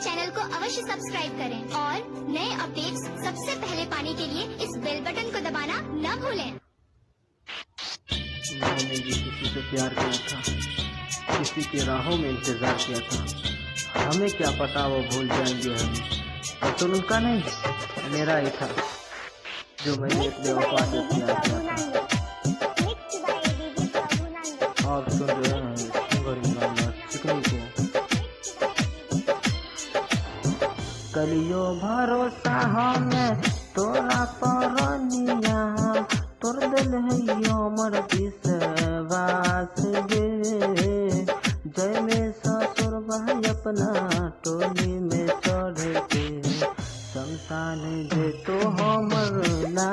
Channel को अवश्य subscribe करें और नए अपडेट्स सबसे पहले पाने के लिए इस बेल बटन को दबाना न भूलें। मैंने भी किसी से प्यार किया था, किसी की राहों में इंतजार किया था। हमें क्या पता वो भूल जाएंगे हमें, और तो उनका नहीं, मेरा ही था जो मैंने अपने औकात से प्यार किया था। आप सुन रहे हैं सिंगर इमरान चिकनी को। कलियो भरोसा हमें तोरा परनिया, तोर दिल है हमर विश्वास गे। जय में ससुर भाई अपना टोली में चढ़ के शमशान जे तो हमर ना